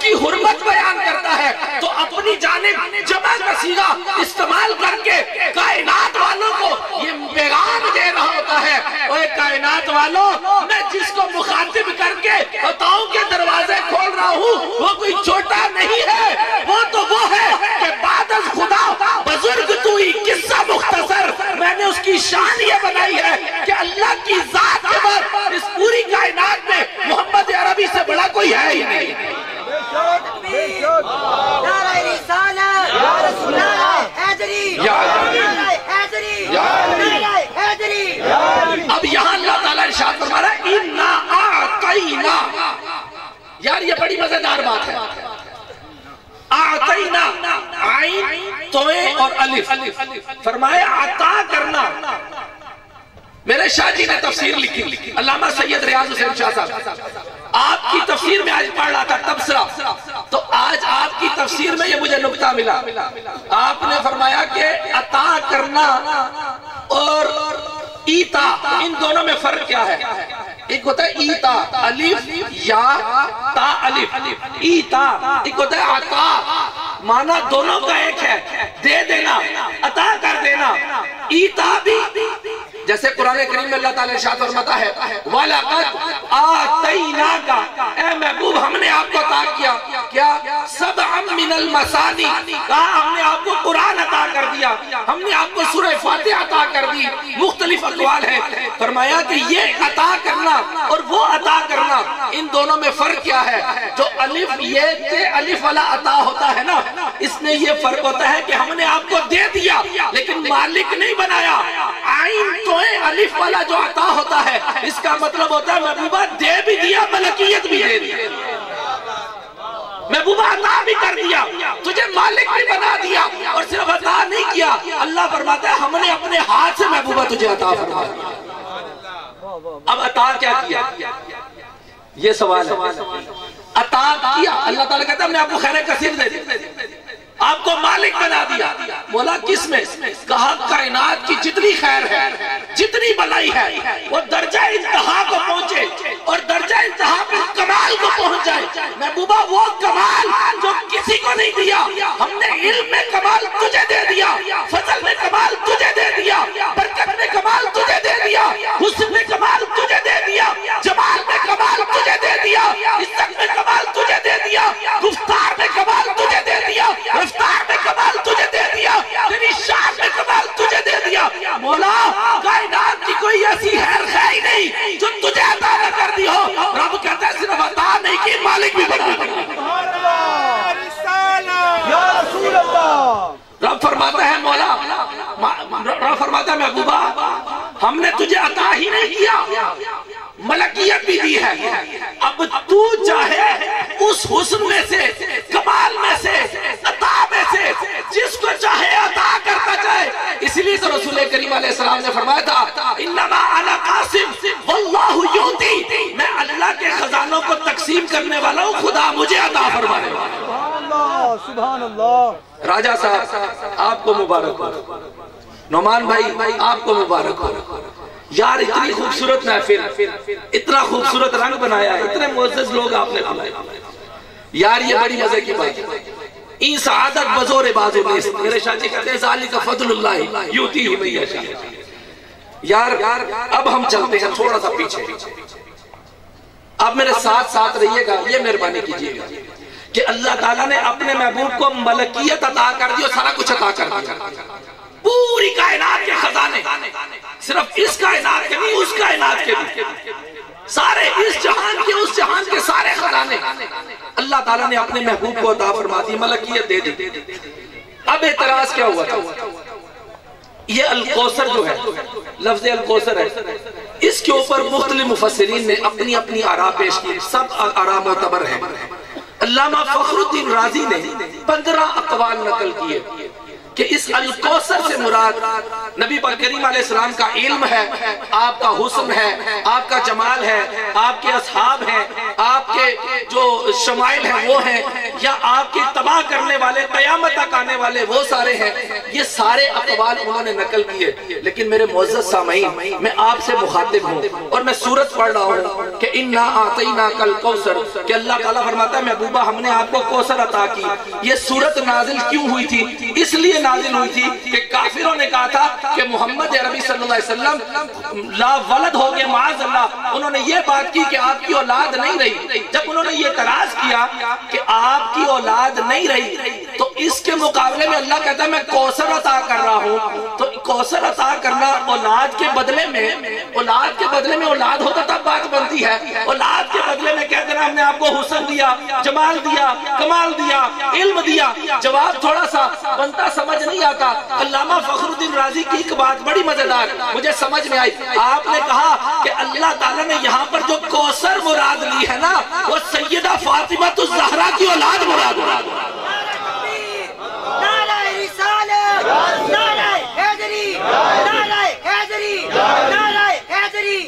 کی حرمت بیان کرتا ہے تو اپنی جانب جمع کا صیغہ استعمال کر کے کائنات والوں کو یہ پیغام دے رہا ہوتا ہے، اے کائنات والوں، میں جس کو مخاطب کر کے بتاؤں کہ دروازے کھول رہا ہوں وہ کوئی چھوٹا نہیں ہے، وہ تو وہ ہے کہ بعد از خدا بزرگ تو ہی قصہ مختصر، میں نے اس کی شان یہ بنائی ہے کہ اللہ کی ذات کے بعد اس پوری کائنات میں محمد عربی سے بڑا کوئی ہے ہی نہیں۔ نعرہ رسالت یا رسول اللہ حیدری، نعرہ حیدری، نعرہ حیدری۔ اب یہاں اللہ تعالیٰ ارشاد فرما رہا ہے اِنَّا أَعْطَيْنَا، یار یہ بڑی مزیدار بات ہے۔ اعطینا، عین توئے اور الف، فرمایا عطا کرنا۔ میرے شاہ جی نے تفسیر لکھی، علامہ سید ریاض حسین شاہ صاحب، آپ کی تفسیر میں آج پڑھ رہا تھا تبصرہ، تو آج آپ کی تفسیر میں یہ مجھے نکتہ ملا۔ آپ نے فرمایا کہ عطا کرنا اور ایتا، ان دونوں میں فرق کیا ہے؟ ایک ہوتا ہے ایتا، الف یا تا الف، ایتا ایک ہوتا ہے عطا، معنی دونوں کا ایک ہے، دے دینا، عطا کر دینا۔ ایتا بھی جیسے قرآن کریم میں اللہ تعالیٰ ارشاد فرماتا ہے وَلَقَدْ آتَيْنَاكَ، اے محبوب ہم نے آپ کو عطا کیا کیا؟ سَبْعًا مِنَ الْمَثَانِي، کہا ہم نے آپ کو قرآن عطا کر دیا، ہم نے آپ کو سورہ فاتحہ عطا کر دی۔ مختلف اقوال ہیں، فرمایا کہ یہ عطا کرنا اور وہ عطا کرنا، ان دونوں میں فرق کیا ہے؟ جو الف یہ تے الف والا عطا ہوتا ہے نا، اس میں یہ فرق ہوتا ہے کہ ہم نے آپ کو دے دیا لیکن مالک نہیں بنایا۔ عین تو الف والا جو عطا ہوتا ہے اس کا مطلب ہوتا ہے محبوبہ دے بھی دیا، ملکیت بھی دے دیا، محبوبہ عطا بھی کر دیا، تجھے مالک بھی بنا دیا، اور صرف عطا نہیں کیا، اللہ فرماتا ہے ہم نے اپنے ہاتھ سے محبوبہ تجھے عطا فرما دیا۔ اب عطا کیا کیا؟ یہ سوال ہے۔ عطا کیا، اللہ تعالیٰ کہتا ہے ہم نے آپ کو خیر کثیر دے دیا، آپ کو مالک بنا دیا۔ مولا کس میں؟ کہا کائنات کی جتنی خیر ہے، جتنی بلائی ہے، وہ درجہ انتہا کو پہنچے اور درجہ انتہا پر کمال کو پہنچ جائے۔ محبوبہ وہ کمال جو کسی کو نہیں دیا، ہم نے علم میں کمال تجھے دے دیا، فضل میں کمال تجھے دے دیا، برکت میں کمال تجھے دے دیا، حسن میں کمال تجھے دے دیا، جمال میں کمال تجھے دے دیا، عزت میں کمال تجھے دے دیا، گفتار میں کمال تجھے دے دیا، رفتار میں کمال تجھے دے دیا، تیری شان میں کمال تجھے دے دیا۔ مولا کائنات کی کوئی ایسی خیر ہے ہی نہیں جو تجھے عطا نہ کر دی ہو۔ رب کہتا ہے صرف عطا نہیں کی، مالک بھی بنا دیا۔ یا رسول اللہ، رب فرماتا ہے مولا، رب فرماتا ہے محبوبہ ہم نے تجھے عطا ہی نہیں کیا، ملکیت بھی دی ہے، اب تو چاہے اس حسن میں سے، کمال میں سے، عطا میں سے جس کو چاہے عطا کرتا جائے۔ اس لیے تو رسول کریم علیہ السلام نے فرمایا تھا انما انا قاسم واللہ یعطی، میں اللہ کے خزانوں کو تقسیم کرنے والا ہوں، خدا مجھے عطا فرمانے والا ہے۔ سبحان اللہ، سبحان اللہ۔ راجہ صاحب آپ کو مبارک ہو، نعمان بھائی آپ کو مبارک ہو۔ یار اتنی خوبصورت محفل، اتنا خوبصورت رنگ بنایا، اتنے معزز لوگ آپ نے بنائے، یار یہ بڑی مزے کی بات ہے۔ این سعادت بزور باز نیست، میرے شاہ جی کہتے ہیں ذالک فضل اللہ یؤتیہ من یشاء۔ یار اب ہم چلتے ہیں تھوڑا سا پیچھے، اب میرے ساتھ ساتھ رہیے گا، یہ مہربانی کیجیے گا کہ اللہ تعالیٰ نے اپنے محبوب کو ملکیت عطا کر دی اور سارا کچھ عطا کر دیا، پوری کائنات کے خزانے، صرف اس کائنات کے نہیں اس کائنات کے بھی، سارے اس جہان کے اس جہان کے سارے خزانے اللہ تعالیٰ نے اپنے محبوب کو عطا فرما دی، ملکیت دے دی۔ اب اعتراض کیا ہوا تھا؟ یہ الکوثر جو ہے، لفظ الکوثر ہے، اس کے اوپر مختلف مفسرین نے اپنی اپنی آراء پیش کی، سب آراء معتبر ہیں۔ علامہ فخر الدین رازی نے 15 اقوال نقل کیے کہ اس الکوثر سے مراد نبی پاک کریم علیہ السلام کا علم ہے، آپ کا حسن ہے، آپ کا جمال ہے، آپ کے اصحاب ہیں، آپ کے جو شمائل ہیں وہ ہیں، یا آپ کی تباہ کرنے والے قیامت تک آنے والے وہ سارے ہیں، یہ سارے اقوال انہوں نے نقل کیے. لیکن میرے معزز سامعین، میں آپ سے مخاطب ہوں اور میں سورت پڑھ رہا ہوں کہ اِنَّا أَعْطَيْنَاكَ الْكَوْثَرَ، کہ اللہ تعالیٰ فرماتا ہے محبوبہ ہم نے آپ کو کوثر عطا کی. یہ سورت نازل کیوں ہوئی تھی؟ اس لیے نازل ہوئی تھی کہ کافروں نے کہا تھا کہ محمد عربی صلی اللہ علیہ وسلم لا ولد ہو گئے معاذ اللہ. انہوں نے یہ بات کی کہ آپ کی اولاد نہیں رہی. جب انہوں نے یہ اعتراض کیا کہ آپ کی اولاد نہیں رہی تو اس کے مقابلے میں اللہ کہتا ہے میں کوثر عطا کر رہا ہوں. تو کوثر عطا کرنا اولاد کے بدلے میں اولاد ہوتا تب بات بنتی ہے. اولاد کے بدلے میں کہتے ہیں ہم نے آپ کو حسن دیا، جمال دیا، کمال دیا، علم دیا. جواب تھوڑا سا بنتا سمجھ نہیں آتا. علامہ فخر الدین رازی کی ایک بات بڑی مزیدار مجھے سمجھ میں آئی. آپ نے کہا کہ اللہ تعالیٰ نے یہاں پر جو کوثر مراد لی ہے نا وہ سیدہ فاطمہ الزہرا کی اولاد مراد. نعرہ رسالت، نعرہ حیدری، نعرہ حیدری، نعرہ حیدری.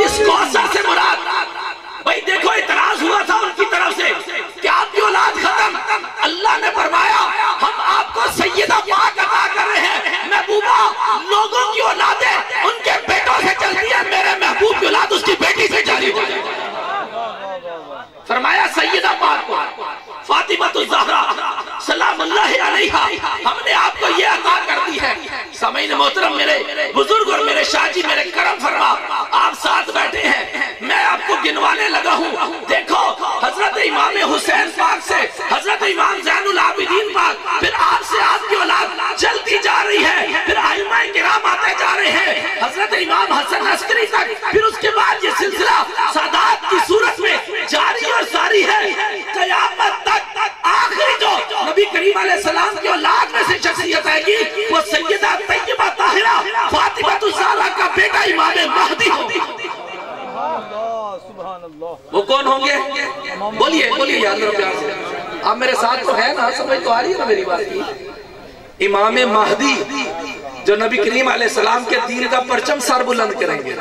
اس کوثر سے مراد بھائی دیکھو اعتراض ہوا تھا ان کی طرف سے کہ آپ کی اولاد ختم. اللہ نے فرمایا ہم آپ کو سیدہ پاک عطا کر رہے ہیں. محبوبہ لوگوں کی اولادیں ان کے بیٹوں سے چلتی ہیں، میرے محبوب کی اولاد اس کی بیٹی سے جاری ہو جائے. فرمایا سیدہ پاک کو فاطمہ الزہرا سلام اللہ علیہا ہم نے آپ کو یہ عطا کر دی ہے. سامعین محترم، میرے بزرگ اور میرے شاہ جی میرے کرم فرما، آپ ساتھ بیٹھے ہیں، میں آپ کو گنوانے لگا ہوں. دیکھو حضرت امام حسین پاک سے حضرت امام زین العابدین پاک، پھر آپ سے آپ کی اولاد چلتی جا رہی ہے، پھر ائمہ کرام آتے جا رہے ہیں حضرت امام حسن عسکری تک، پھر اس کے بعد یہ سلسلہ سادات کی صورت میں جاری اور ساری ہے قیامت تک. آخری جو نبی کریم علیہ السلام کی اولاد میں سے شخصیت آئے گی وہ سیدہ طیبہ طاہرہ فاطمہ الزہرا کا بیٹا امام مہدی ہوگی. وہ کون ہوں گے؟ بولیے یاد رکھو پیار سے. آپ میرے ساتھ تو ہیں نا، سمجھ تو آ رہی ہے نا میری بات کی؟ امام مہدی جو نبی کریم علیہ السلام کے دین کا پرچم سر بلند کریں گے،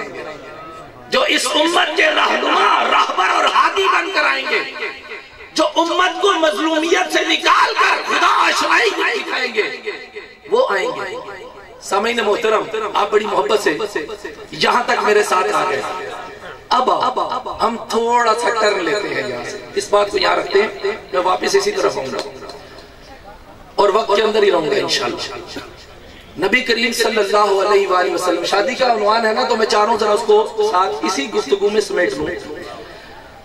جو اس امت کے رہنما، رہبر اور ہادی بن کر آئیں گے، جو امت کو مظلومیت سے نکال کر خدا آشنائی دکھائیں گے، وہ آئیں گے. سامعین محترم، آپ بڑی محبت سے یہاں تک میرے ساتھ آ گئے. اب ہم تھوڑا سا ٹرن لیتے ہیں یہاں سے، اس بات کو یہاں رکھتے ہیں. میں واپس اسی طرف آؤں گا اور وقت کے اندر ہی رہوں گا انشاءاللہ. نبی کریم صلی اللہ علیہ وآلہ وسلم، شادی کا عنوان ہے نا تو میں چاہوں ذرا اس کو ساتھ اسی گفتگو میں سمیٹ لوں.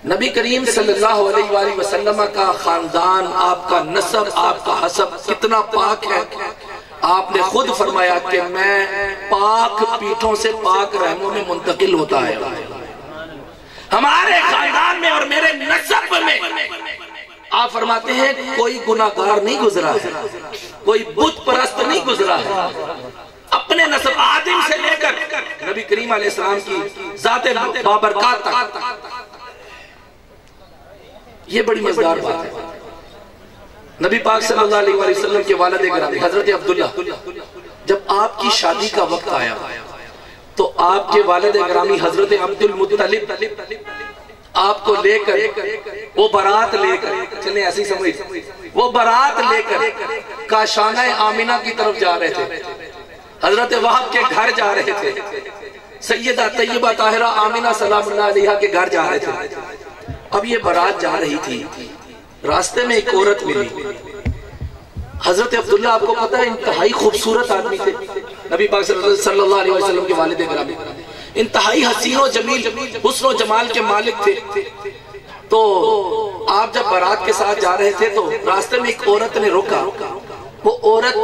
نبی کریم صلی اللہ علیہ وآلہ وسلم کا خاندان، آپ کا نسب، آپ کا حسب کتنا پاک ہے. آپ نے خود فرمایا کہ میں پاک پیٹھوں سے پاک رحموں میں منتقل ہوتا ہے. ہمارے خاندان میں اور میرے نسب میں آپ فرماتے ہیں کوئی گناہگار نہیں گزرا ہے، کوئی بت پرست نہیں گزرا ہے. اپنے نسب آدم سے لے کر نبی کریم علیہ السلام کی ذات بابرکات تک. یہ بڑی مزدار بات ہے. نبی پاک صلی اللہ علیہ وسلم کے والد گرامی حضرت عبداللہ، جب آپ کی شادی کا وقت آیا تو آپ کے والد گرامی حضرت عبد المطلب آپ کو لے کر، وہ برات لے کر، چلیں ایسی سمجھ، وہ برات لے کر کاشانہ آمینہ کی طرف جا رہے تھے. حضرت وہب کے گھر جا رہے تھے، سیدہ طیبہ طاہرہ آمینہ سلام اللہ علیہا کے گھر جا رہے تھے. اب یہ برات جا رہی تھی، راستے میں ایک عورت ملی. حضرت عبداللہ آپ کو پتہ ہے انتہائی خوبصورت آدمی تھے، نبی پاک صلی اللہ علیہ وسلم کے والد گرامی، انتہائی حسین و جمیل، حسن و جمال کے مالک تھے. تو آپ جب برات کے ساتھ جا رہے تھے تو راستے میں ایک عورت نے روکا. وہ عورت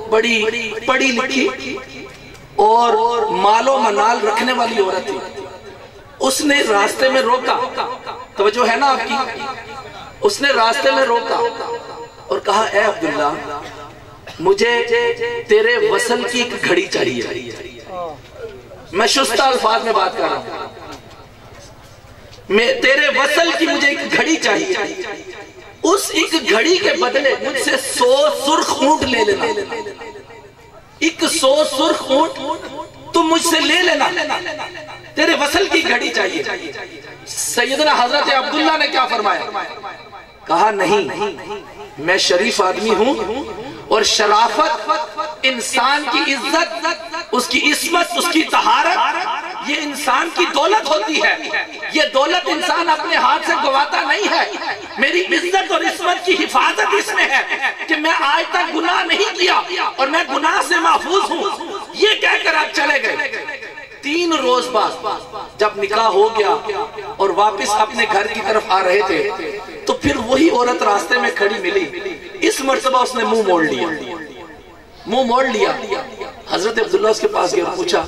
بڑی پڑھی لکھی اور مال و منال رکھنے والی عورت تھی. اس نے راستے میں روکا، توجہ ہے نا آپ کی، اس نے راستے میں روکا اور کہا اے عبداللہ مجھے تیرے وصل کی ایک گھڑی چاہیے. میں شستہ الفاظ میں بات کر رہا ہوں، تیرے وصل کی مجھے ایک گھڑی چاہیے. اس ایک گھڑی کے بدلے مجھ سے 100 سرخ اونٹ لے لینا. ایک 100 سرخ اونٹ تم مجھ سے لے لینا، تیرے وصل کی گھڑی چاہیے. سیدنا حضرت عبداللہ نے کیا فرمایا؟ کہا نہیں، میں شریف آدمی ہوں، اور شرافت انسان کی عزت، اس کی عصمت، اس کی طہارت، یہ انسان کی دولت ہوتی ہے. یہ دولت انسان اپنے ہاتھ سے گواتا نہیں ہے. میری عزت اور عصمت کی حفاظت اس میں ہے کہ میں آج تک گناہ نہیں کیا اور میں گناہ سے محفوظ ہوں. یہ کہہ کر آپ چلے گئے. 3 روز بعد جب نکاح ہو گیا اور واپس اپنے گھر کی طرف آ رہے تھے تو پھر وہی عورت راستے میں کھڑی ملی. اس مرتبہ اس نے منہ موڑ لیا. حضرت عبداللہ اس کے پاس گیا اور پوچھا،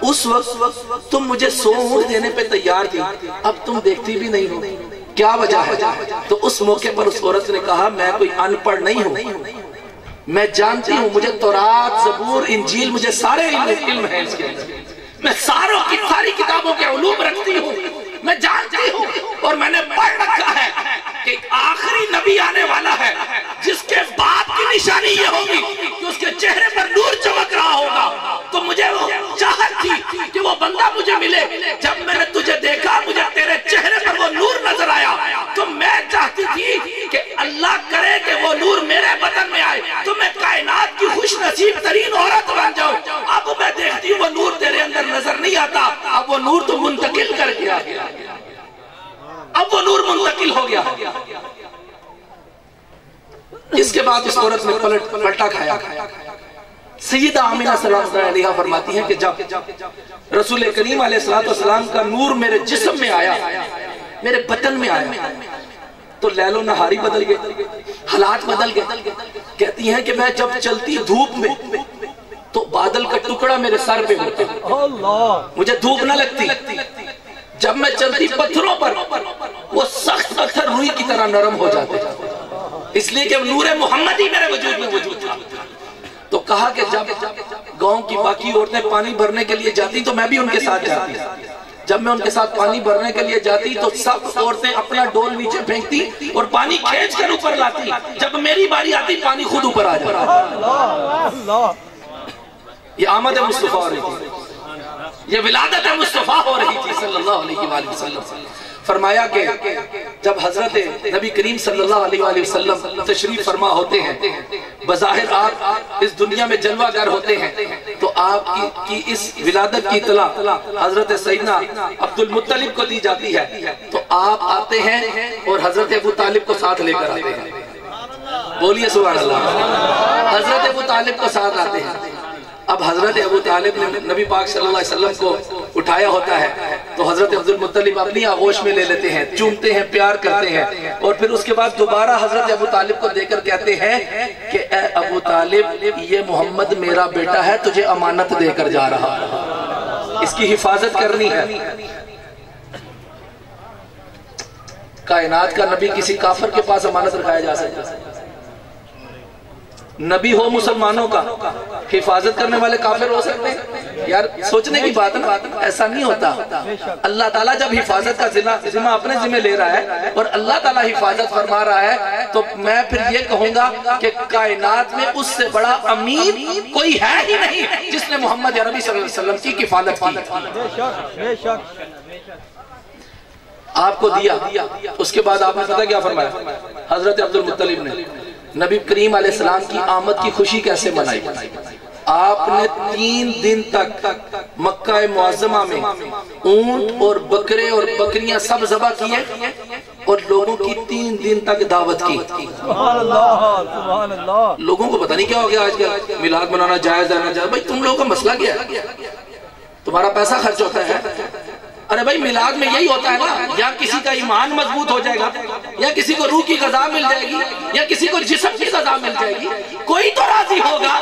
اس وقت تم مجھے 100 اونٹ دینے پہ تیار تھی، اب تم دیکھتی بھی نہیں ہو، کیا وجہ ہے؟ تو اس موقع پر اس عورت نے کہا، میں کوئی ان پڑھ نہیں ہوں، میں جانتی ہوں، مجھے تورات، زبور، انجیل، مجھے سارے علم ہے اس کے اندر. میں ساری کتابوں کے علوم رکھتی ہوں، میں جانتی ہوں اور میں نے پڑھ رکھا ہے کہ آخری نبی آنے والا ہے جس کے باپ کی نشانی یہ ہوگی کہ اس کے چہرے پر نور چمک رہا ہوگا. تو مجھے وہ چاہت تھی کہ وہ بندہ مجھے ملے. جب میں نے تجھے دیکھا، مجھے تیرے چہرے پر وہ نور نظر آیا، تو میں چاہتی تھی کہ اللہ کرے کہ وہ نور میرے بدن میں آئے تو میں کائنات کی خوش نصیب ترین عورت بن جاؤں. اب میں دیکھتی ہوں وہ نور تیرے اندر نظر نہیں آتا، اب وہ نور تو منتقل کر گیا. اب وہ نور منتقل ہو گیا. اس کے بعد اس عورت نے پلٹا کھایا. سیدہ آمینہ سلام اللہ علیہا فرماتی ہیں کہ جب رسول کریم علیہ السلام کا نور میرے جسم میں آیا، میرے بدن میں آیا، تو لیل و نہاری بدل گئے، حالات بدل گئے. کہتی ہیں کہ میں جب چلتی دھوپ میں تو بادل کا ٹکڑا میرے سر پہ ہوتا، مجھے دھوپ نہ لگتی. جب میں چلتی پتھروں پر وہ سخت پتھر روئی کی طرح نرم ہو جاتے، اس لیے کہ نور محمدی میرے وجود میں موجود تھا. تو کہا کہ جب گاؤں کی باقی عورتیں پانی بھرنے کے لیے جاتی تو میں بھی ان کے ساتھ جاتی. جب میں ان کے ساتھ پانی بھرنے کے لیے جاتی تو سب عورتیں اپنا ڈول نیچے پھینکتی اور پانی کھینچ کر اوپر لاتی. جب میری باری آتی پانی خود اوپر آ جاتا. یہ آمد مصطفیٰ ہو رہی تھی، یہ ولادت مصطفیٰ ہو رہی تھی صلی اللہ علیہ وآلہ وسلم. فرمایا کہ جب حضرت نبی کریم صلی اللہ علیہ وآلہ وسلم تشریف فرما ہوتے ہیں، بظاہر آپ اس دنیا میں جلوہ گر ہوتے ہیں، تو آپ کی اس ولادت کی اطلاع حضرت سیدنا عبد المطلب کو دی جاتی ہے. تو آپ آتے ہیں اور حضرت ابو طالب کو ساتھ لے کر آتے ہیں. بولیے سبحان اللہ. حضرت ابو طالب کو ساتھ آتے ہیں. اب حضرت ابو طالب نے نبی پاک صلی اللہ علیہ وسلم کو اٹھایا ہوتا ہے تو حضرت عبد المطلب اپنی آغوش میں لے لیتے ہیں، چومتے ہیں، پیار کرتے ہیں، اور پھر اس کے بعد دوبارہ حضرت ابو طالب کو دے کر کہتے ہیں کہ اے ابو طالب، یہ محمد میرا بیٹا ہے، تجھے امانت دے کر جا رہا، اس کی حفاظت کرنی ہے. کائنات کا نبی کسی کافر کے پاس امانت رکھایا جا سکتا ہے؟ نبی ہو مسلمانوں کا، حفاظت کرنے والے کافر ہو سکتے ہیں؟ یار سوچنے کی بات ہے، ایسا نہیں ہوتا. اللہ تعالیٰ جب حفاظت کا ذمہ اپنے ذمہ لے رہا ہے اور اللہ تعالیٰ حفاظت فرما رہا ہے تو میں پھر یہ کہوں گا کہ کائنات میں اس سے بڑا امین کوئی ہے ہی نہیں جس نے محمد عربی صلی اللہ علیہ وسلم کی کفالت کی. آپ کو دیا، اس کے بعد آپ نے پتہ کیا فرمایا؟ حضرت عبد المطلب نے نبی کریم علیہ السلام کی آمد کی خوشی کیسے منائی؟ آپ نے 3 دن تک مکہ معظمہ میں اونٹ اور بکرے اور بکریاں سب ذبح کیے اور لوگوں کی 3 دن تک دعوت کی. سبحان اللہ، سبحان اللہ. لوگوں کو پتہ نہیں کیا ہو گیا آج کل، میلاد منانا جائز ہے نہ جائز. بھائی تم لوگوں کا مسئلہ کیا ہے؟ تمہارا پیسہ خرچ ہوتا ہے. ارے بھائی میلاد میں یہی ہوتا ہے نا، یا کسی کا ایمان مضبوط ہو جائے گا، یا کسی کو روح کی غذا مل جائے گی، یا کسی کو جسم کی غذا مل جائے گی. کوئی تو راضی ہوگا،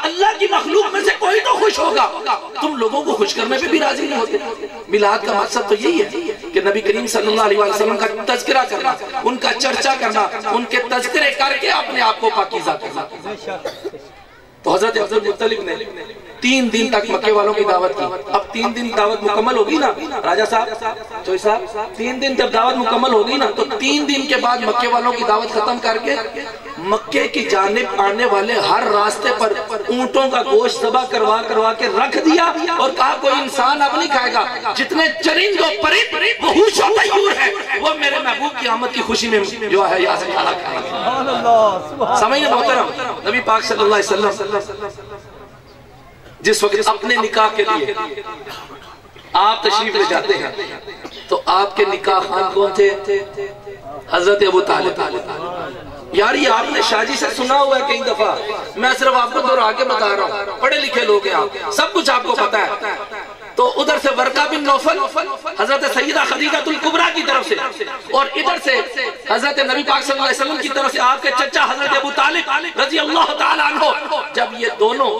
اللہ کی مخلوق میں سے کوئی تو خوش ہوگا. تم لوگوں کو خوش کرنے پہ بھی راضی نہیں ہوتے. میلاد کا مقصد تو یہی ہے کہ نبی کریم صلی اللہ علیہ وسلم کا تذکرہ کرنا، ان کا چرچا کرنا، ان کے تذکرے کر کے اپنے آپ کو پاکیزہ کرنا. تو حضرت عبد المطلب نے 3 دن تک مکے والوں کی دعوت کی. اب 3 دن دعوت مکمل ہوگی نا راجہ صاحب چوئی صاحب، 3 دن جب دعوت مکمل ہوگی نا تو 3 دن کے بعد مکے والوں کی دعوت ختم کر کے مکے کی جانب آنے والے ہر راستے پر اونٹوں کا گوشت ذبح کروا کے رکھ دیا اور کہا کوئی انسان اب نہیں کھائے گا، جتنے چرند و پرند وحوش و طیور ہیں وہ میرے محبوب کی آمد کی خوشی میں جو ہے یہاں سے کھانا کھائیں گے. سمجھنے محترم، نبی پاک صلی اللہ علیہ وسلم جس وقت اپنے نکاح کے لیے آپ تشریف لے جاتے ہیں تو آپ کے نکاح خان کون تھے؟ حضرت ابو طالب. یار یہ آپ نے شاہ جی سے سنا ہوا ہے کئی دفعہ، میں صرف آپ کو دورا کے بتا رہا ہوں، پڑھے لکھے لوگ ہیں آپ، سب کچھ آپ کو پتا ہے. تو ادھر سے ورقہ بن نوفل حضرت سیدہ خدیجہ الکبریٰ کی طرف سے، اور ادھر سے حضرت نبی پاک صلی اللہ علیہ وسلم کی طرف سے آپ کے چچا حضرت ابو طالب رضی اللہ تعالیٰ عنہ. جب یہ دونوں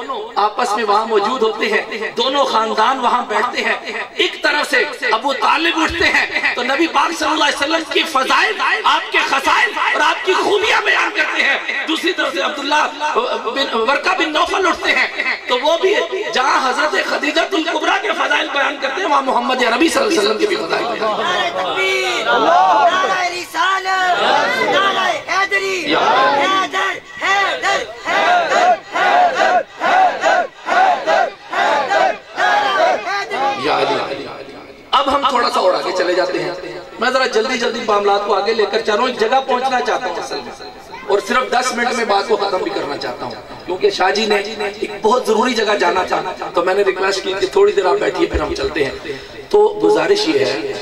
آپس میں وہاں موجود ہوتے ہیں، دونوں خاندان وہاں بیٹھتے ہیں، ایک طرف سے ابو طالب اٹھتے ہیں تو نبی پاک صلی اللہ علیہ وسلم کی فضائل، آپ کے خصائل اور آپ کی خوبیاں بیان کرتے ہیں. دوسری طرف سے عبداللہ ورقہ بن نوفل اٹھتے ہیں تو وہ بھی جہاں حضرت خدیجہ الکبریٰ کے فضائل بیان کرتے ہیں وہاں محمد عربی صلی اللہ علیہ وسلم کے بھی فضائل بیان کرتے ہیں. نعرہ تکبیر، نعرہ رسالت، نعرہ حیدری، حیدر حیدر حیدر حیدر حیدر حیدر حیدر حیدر. یا علی. اب ہم تھوڑا سا اور آگے چلے جاتے ہیں. میں ذرا جلدی معاملات کو آگے لے کر چاہ رہا ہوں، ایک جگہ پہنچنا چاہتا ہوں اصل میں، اور صرف 10 منٹ میں بات کو ختم بھی کرنا چاہتا ہوں کیونکہ شاہ جی نے ایک بہت ضروری جگہ جانا تھا تو میں نے ریکویسٹ کی کہ تھوڑی دیر آپ بیٹھیے پھر ہم چلتے ہیں. تو گزارش یہ ہے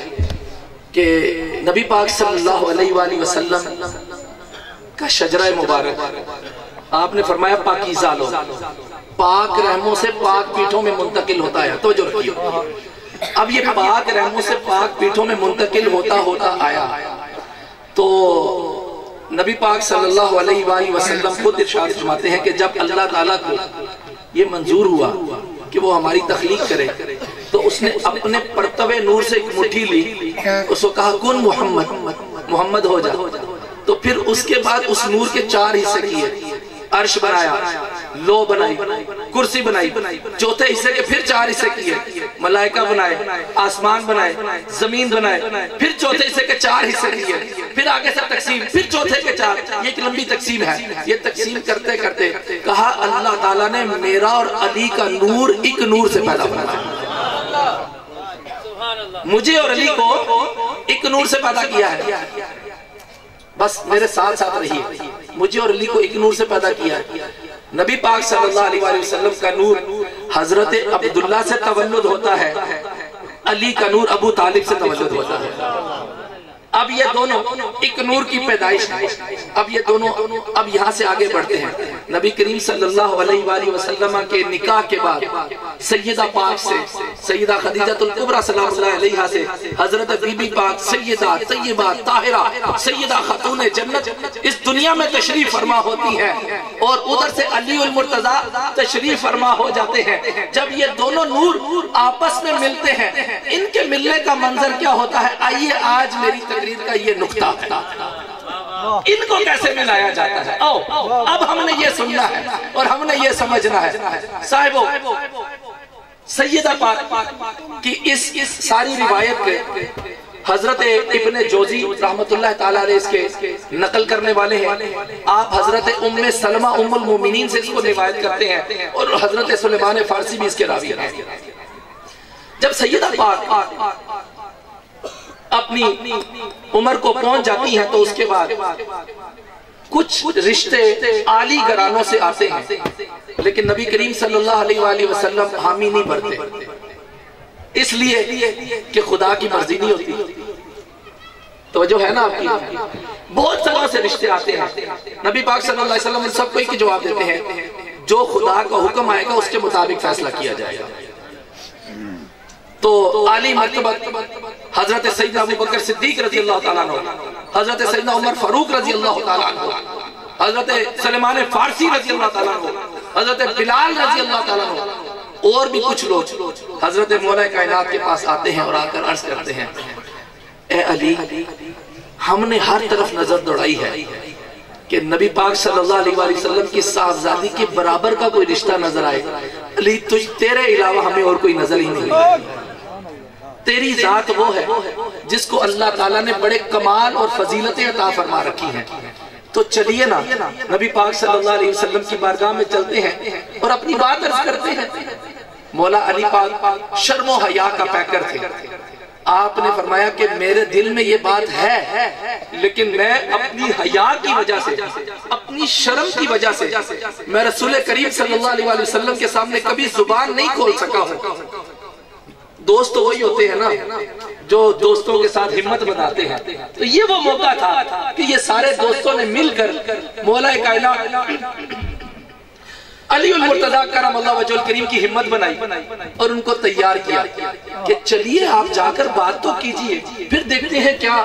کہ نبی پاک صلی اللہ علیہ وآلہ وسلم کا شجرہ مبارک آپ نے فرمایا پاکیزہ لو، پاک رحموں سے پاک پیٹھوں میں منتقل ہوتا ہے. توجہ رکھیے، اب یہ پاک رحموں سے پاک پیٹھوں میں منتقل ہوتا آیا تو نبی پاک صلی اللہ علیہ وآلہ وسلم خود ارشاد فرماتے ہیں کہ جب اللہ تعالیٰ کو یہ منظور ہوا کہ وہ ہماری تخلیق کرے تو اس نے اپنے پرتوے نور سے ایک مٹھی لی، اس کو کہا کن محمد ہو جا. تو پھر اس کے بعد اس نور کے 4 حصے کیے، عرش بنایا، لو بنائی، کرسی بنائی، چوتھے حصے کے پھر 4 حصے کیے، ملائکہ بنائے، آسمان بنائے، زمین بنائے، پھر چوتھے حصے کے 4 حصے کیے، پھر آگے سے تقسیم، پھر چوتھے کے 4. یہ ایک لمبی تقسیم ہے. یہ تقسیم کرتے کرتے کہا اللہ تعالیٰ نے میرا اور علی کا نور ایک نور سے پیدا بنایا، مجھے اور علی کو ایک نور سے پیدا کیا ہے. بس میرے ساتھ رہیے، مجھے اور علی کو ایک نور سے پیدا کیا ہے. نبی پاک صلی اللہ علیہ وآلہ وسلم کا نور حضرت عبداللہ سے تولد ہوتا ہے، علی کا نور ابو طالب سے تولد ہوتا ہے. اب یہ دونوں ایک نور کی پیدائش ہے. اب یہ دونوں اب یہاں سے آگے بڑھتے ہیں. نبی کریم صلی اللہ علیہ وآلہ وسلم کے نکاح کے بعد سیدہ پاک سے، سیدہ خدیجہ الکبریٰ سلام اللہ علیہا سے حضرت بی بی پاک سیدہ طیبہ طاہرہ سیدہ خاتون جنت اس دنیا میں تشریف فرما ہوتی ہیں اور ادھر سے علی المرتضیٰ تشریف فرما ہو جاتے ہیں. جب یہ دونوں نور آپس میں ملتے ہیں، ان کے ملنے کا منظر کیا ہوتا ہے؟ آئیے آج میری تقریر کا یہ نقطہ ان کو کیسے ملایا جاتا ہے. اب ہم نے یہ سننا ہے اور ہم نے یہ سمجھنا ہے. صاحبو، سیدہ پاک کی اس ساری روایت کے حضرت ابن جوزی رحمت اللہ تعالیٰ علیہ اس کے نقل کرنے والے ہیں. آپ حضرت ام سلمہ ام المومنین سے اس کو روایت کرتے ہیں اور حضرت سلیمان فارسی بھی اس کے راوی ہیں. جب سیدہ پاک اپنی عمر کو پہنچ جاتی ہیں تو اس کے بعد کچھ رشتے عالی گھرانوں سے آتے ہیں لیکن نبی کریم صلی اللہ علیہ وآلہ وسلم حامی نہیں بھرتے، اس لیے کہ خدا کی مرضی نہیں ہوتی. توجہ ہے نا آپ کی؟ بہت طرح سے رشتے آتے ہیں. نبی پاک صلی اللہ علیہ وسلم سب کو ایک جواب دیتے ہیں، جو خدا کا حکم آئے گا اس کے مطابق فیصلہ کیا جائے گا. تو عالی مرتبہ حضرت سیدنا ابو بکر صدیق رضی اللہ تعالیٰ عنہ، حضرت سیدنا عمر فاروق رضی اللہ تعالیٰ عنہ، حضرت سلیمان فارسی رضی اللہ تعالیٰ عنہ، حضرت بلال رضی اللہ تعالیٰ عنہ اور بھی کچھ لوگ حضرت مولا کائنات کے پاس آتے ہیں اور آ کر عرض کرتے ہیں، اے علی، ہم نے ہر طرف نظر دوڑائی ہے کہ نبی پاک صلی اللہ علیہ وآلہ وسلم کی صاحبزادی کے برابر کا کوئی رشتہ نظر آئے، علی تیرے علاوہ ہمیں اور کوئی نظر ہی نہیں، تیری ذات وہ ہے جس کو اللہ تعالیٰ نے بڑے کمال اور فضیلتیں عطا فرما رکھی ہیں۔ تو چلیے نا نبی پاک صلی اللہ علیہ وسلم کی بارگاہ میں چلتے ہیں اور اپنی بات عرض کرتے ہیں۔ مولا علی پاک شرم و حیا کا پیکر تھے، آپ نے فرمایا کہ میرے دل میں یہ بات ہے لیکن میں اپنی حیا کی وجہ سے، اپنی شرم کی وجہ سے میں رسول کریم صلی اللہ علیہ وسلم کے سامنے کبھی زبان نہیں کھول سکا ہوں۔ دوست وہی ہوتے ہیں نا جو دوستوں کے ساتھ ہمت بناتے ہیں، تو یہ وہ موقع تھا کہ یہ سارے دوستوں نے مل کر مولا کائنات علی المرتضیٰ کرم اللہ وجہ الکریم کی ہمت بنائی اور ان کو تیار کیا کہ چلیے آپ جا کر بات تو کیجئے، پھر دیکھتے ہیں کیا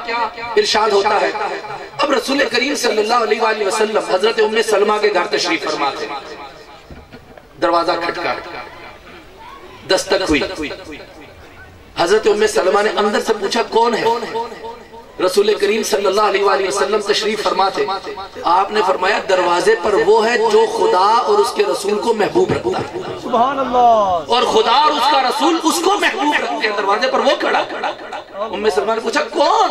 ارشاد ہوتا ہے۔ اب رسول کریم صلی اللہ علیہ وآلہ وسلم حضرت ام سلمہ کے گھر تشریف فرما تھے، دروازہ کھٹکا، دستک ہوئی، حضرت ام سلمہ نے اندر سے پوچھا کون ہے؟ رسول کریم صلی اللہ علیہ وآلہ وسلم تشریف فرما تھے، آپ نے فرمایا دروازے پر وہ ہے جو خدا اور اس کے رسول کو محبوب رکھتا ہے، سبحان اللہ، اور خدا اور اس کا رسول اس کو محبوب رکھتے ہیں، دروازے پر وہ کھڑا۔ ام سلمہ نے پوچھا کون؟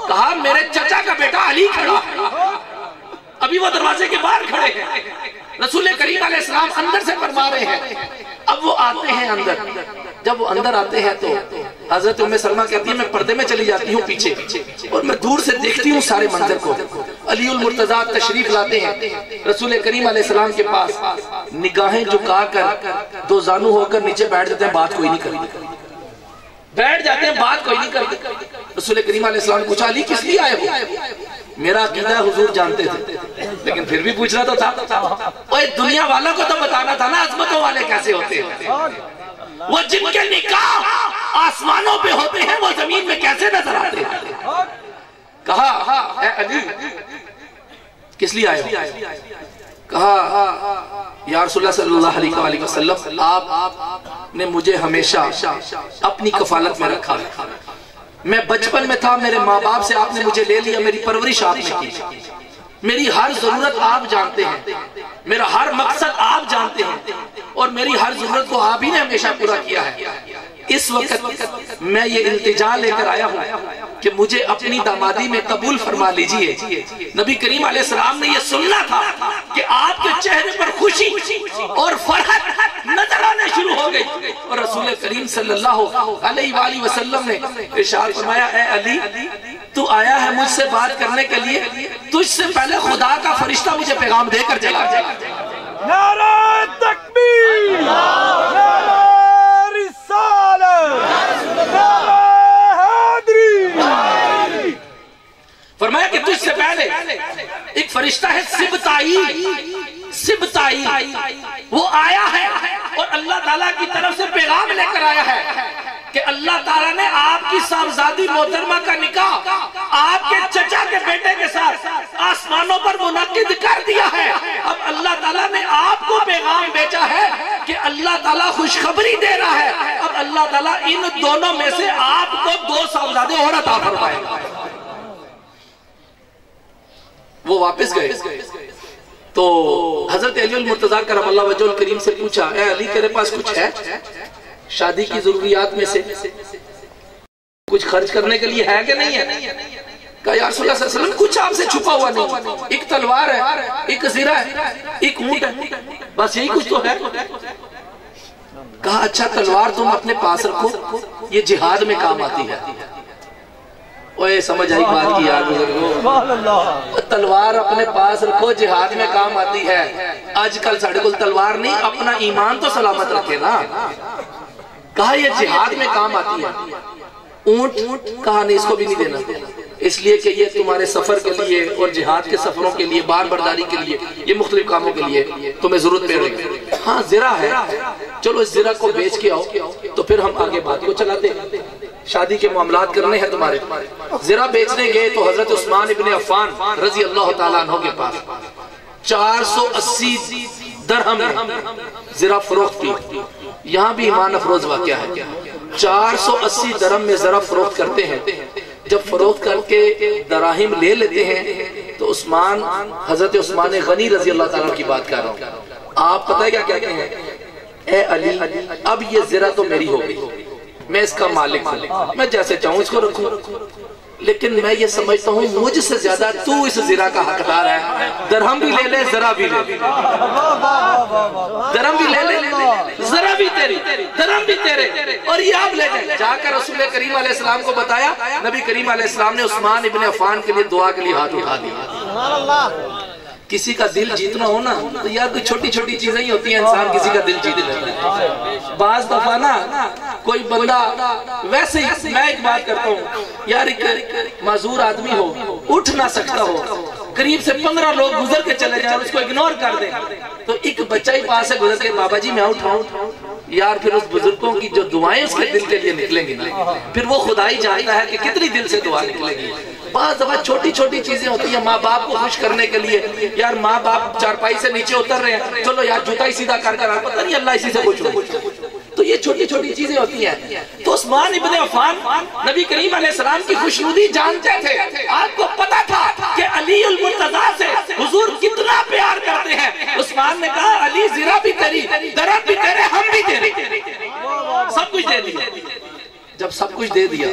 کہا میرے چچا کا بیٹا علی کھڑا ہے، ابھی وہ دروازے کے باہر کھڑے ہیں، رسول کریم علیہ السلام اندر سے فرما رہے ہیں۔ اب وہ آتے ہیں اندر، جب وہ اندر آتے ہیں تو حضرت ام سلمہ کہتی ہے میں پردے میں چلی جاتی ہوں پیچھے، اور میں دور سے دیکھتی ہوں سارے منظر کو۔ علی المرتضیٰ تشریف لاتے ہیں رسول کریم علیہ السلام کے پاس، نگاہیں جھکا کر دو زانو ہو کر نیچے بیٹھ جاتے ہیں، بات کوئی نہیں کرتے، بیٹھ جاتے ہیں بات کوئی نہیں کرتے۔ رسول کریم علیہ السلام نے پوچھا علی کس لیے آئے ہو؟ میرا عقیدہ حضور جانتے تھے لیکن پھر بھی پوچھنا تو تھا، اوہ دنیا والوں کو تو بتانا تھا نا عظمتوں والے کیسے ہوتے ہیں، وہ جن کے نکاح آسمانوں پہ ہوتے ہیں وہ زمین میں کیسے نظر آتے ہیں۔ کہا اے علی کس لیے آئے ہو؟ کہا یا رسول اللہ صلی اللہ علیہ وسلم آپ نے مجھے ہمیشہ اپنی کفالت میں رکھا، میں بچپن میں تھا، میرے ماں باپ سے آپ نے مجھے لے لیا، میری پرورش آپ نے کی، میری ہر ضرورت آپ جانتے ہیں، میرا ہر مقصد آپ جانتے ہیں، اور میری ہر ضرورت کو آپ ہی نے ہمیشہ پورا کیا ہے۔ اس وقت میں یہ التجا لے کر آیا ہوں کہ مجھے اپنی دامادی میں قبول فرما لیجئے۔ نبی کریم علیہ السلام نے یہ سننا تھا کہ آپ کے چہرے پر خوشی اور فرحت نظر آنے شروع ہو گئی، اور رسول کریم صلی اللہ علیہ وآلہ وسلم نے ارشاد فرمایا اے علی تو آیا ہے مجھ سے بات کرنے کے لیے، تجھ سے پہلے خدا کا فرشتہ مجھے پیغام دے کر چلا جائے۔ نعرہ تکبیر، نعرہ رسالت، نعرہ حیدری۔ فرمایا کہ تجھ سے پہلے ایک فرشتہ ہے سبتائی، سبتائی وہ آیا ہے اور اللہ تعالیٰ کی طرف سے پیغام لے کر آیا ہے کہ اللہ تعالیٰ نے آپ کی صاحبزادی محترمہ کا نکاح آپ کے چچا کے بیٹے کے ساتھ آسمانوں پر منعقد کر دیا ہے۔ اب اللہ تعالیٰ نے آپ کو پیغام بھیجا ہے کہ اللہ تعالیٰ خوشخبری دے رہا ہے، اب اللہ تعالیٰ ان دونوں میں سے آپ کو دو صاحبزادے اور عطا فرمائے گا۔ وہ واپس گئے تو حضرت علی المرتضیٰ کرم اللہ وجہ الکریم سے پوچھا اے علی تیرے پاس کچھ ہے شادی کی ضروریات میں سے، کچھ خرچ کرنے کے لیے ہے کہ نہیں ہے؟ کہا یا رسول اللہ صلی اللہ علیہ وسلم کچھ آپ سے چھپا ہوا نہیں، ایک تلوار ہے، ایک زرہ ہے، ایک اونٹ ہے، بس یہی کچھ تو ہے۔ کہا اچھا تلوار تم اپنے پاس رکھو، یہ جہاد میں کام آتی ہے۔ اوہ سمجھ آئی بات کی یاد بزرگو، تلوار اپنے پاس رکھو جہاد میں کام آتی ہے۔ آج کل ساڑھے کل تلوار نہیں، اپنا ایمان تو سلامت رکھے نا۔ کہا یہ جہاد میں کام آتی ہے۔ اونٹ کہا نہیں اس کو بھی نہیں دینا، اس لیے کہ یہ تمہارے سفر کے لیے اور جہاد کے سفروں کے لیے، بار برداری کے لیے، یہ مختلف کاموں کے لیے تمہیں ضرورت پڑ رہی ہے۔ ہاں زرہ ہے، چلو اس زرہ کو بیچ کے آؤ تو پھر ہم آگے بات کو چلاتے ہیں، شادی کے معاملات کرنے ہیں تمہارے۔ زرہ بیچنے گئے تو حضرت عثمان ابن عفان رضی اللہ تعالیٰ عنہ کے پاس 480 درہم زرہ فروخت کی۔ یہاں بھی ایمان افروز واقعہ ہے، 480 درہم میں زرہ فروخت کرتے ہیں۔ جب فروخت کر کے دراہم لے لیتے ہیں تو عثمان، حضرت عثمان غنی رضی اللہ تعالیٰ کی بات کر رہا ہوں، آپ پتہ ہے کیا کہتے ہیں؟ اے علی اب یہ زرہ تو میری ہو گئی، میں اس کا مالک ہوں، میں جیسے چاہوں اس کو رکھوں، لیکن میں یہ سمجھتا ہوں مجھ سے زیادہ تو اس زرہ کا حقدار ہے، درہم بھی لے لے ذرہ بھی لے، درہم بھی لے لے ذرہ بھی تیری، درہم بھی تیرے، اور یہ آپ لے لے۔ جا کر رسول کریم علیہ السلام کو بتایا، نبی کریم علیہ السلام نے عثمان ابن عفان کے لیے دعا کے لیے ہاتھ اٹھا دیا۔ کسی کا دل جیتنا ہو نا تو یار کوئی چھوٹی چھوٹی چیزیں ہی ہوتی ہیں، انسان کسی کا دل جیت لیتا ہے۔ بعض دفعہ نا کوئی بندہ ویسے ہی، میں ایک بات کرتا ہوں یار، ایک معذور آدمی ہو، اٹھ نہ سکتا ہو، قریب سے 15 لوگ گزر کے چلے جائیں، اس کو اگنور کر دیں، تو ایک بچہ ہی پاس سے گزر کے بابا جی میں اٹھاؤں، یار پھر اس بزرگوں کی جو دعائیں اس کے دل کے لیے نکلیں گی نا، پھر وہ خدا ہی جانتا ہے کہ کتنی دل سے دعا نکلے گی۔ بعض دفعہ چھوٹی چھوٹی چیزیں ہوتی ہیں ماں باپ کو خوش کرنے کے لیے، یار ماں باپ چارپائی سے نیچے اتر رہے ہیں، چلو یار جوتا ہی سیدھا کر کر، پتہ نہیں اللہ اسی سے خوش ہو، تو یہ چھوٹی چھوٹی چیزیں ہوتی ہیں۔ تو عثمان ابن عفان نبی کریم علیہ السلام کی خوشنودی جانتے تھے، آپ کو پتا تھا کہ علی المرتضیٰ سے حضور کتنا پیار کرتے ہیں۔ عثمان نے کہا علی زرہ بھی تیری، درہم بھی تیرے، ہم بھی تیرے، سب کچھ دے دیا۔ جب سب کچھ دے دیا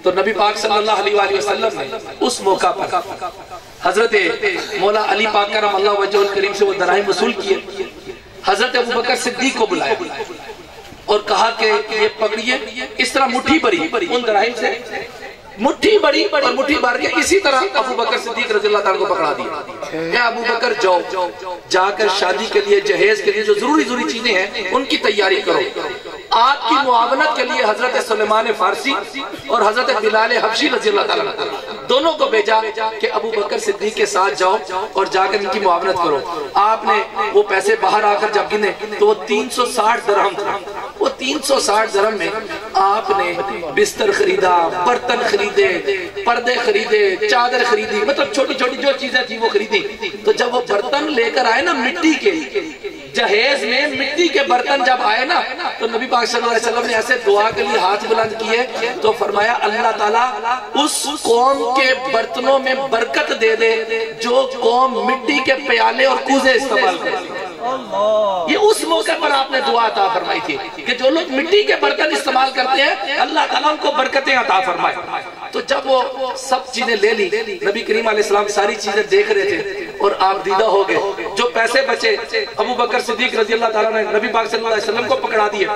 تو نبی پاک صلی اللہ علیہ وآلہ وسلم نے اس موقع پر حضرت مولا علی پاک کرم اللہ وجہ الکریم سے وہ دراہم وصول کیے، حضرت ابوبکر صدیق کو بلایا اور کہا کہ یہ پکڑیے، اس طرح مٹھی بری ان دراہم سے، مٹھی بڑی اور مٹھی بار کے اسی طرح ابوبکر صدیق رضی اللہ تعالیٰ کو پکڑا دیا کہ ابوبکر جاؤ، جا کر شادی کے لیے، جہیز کے لیے جو ضروری چیزیں ہیں ان کی تیاری کرو۔ آپ کی معاونت کے لیے حضرت سلیمان فارسی اور حضرت بلال حبشی رضی اللہ تعالیٰ دونوں کو بھیجا کہ ابوبکر صدیق کے ساتھ جاؤ اور جا کر ان کی معاونت کرو۔ آپ نے وہ پیسے باہر آ کر جب گنے تو وہ 360 درہم تھا، وہ 360 درہم میں آپ نے بستر خریدا، برتن خریدے، پردے خریدے، چادر خریدی، مطلب چھوٹی چھوٹی جو چیزیں تھی وہ خریدی۔ تو جب وہ برتن لے کر آئے نا مٹی کے، جہیز میں مٹی کے برتن جب آئے نا تو نبی پاک صلی اللہ علیہ وسلم نے ایسے دعا کے لیے ہاتھ بلند کیے تو فرمایا اللہ تعالیٰ اس قوم کے برتنوں میں برکت دے دے جو قوم مٹی کے پیالے اور کوزے استعمال کرتے ہیں۔ یہ اس موقع پر آپ نے دعا عطا فرمائی تھی کہ جو لوگ مٹی کے برتن استعمال کرتے ہیں اللہ تعالیٰ ان کو برکتیں عطا فرمائے۔ تو جب وہ سب چیزیں لے لی، نبی کریم علیہ السلام ساری چیزیں دیکھ رہے تھے اور آپ دیدہ ہو گئے۔ جو پیسے بچے ابوبکر صدیق رضی اللہ تعالیٰ نے نبی پاک صلی اللہ علیہ وسلم کو پکڑا دیا۔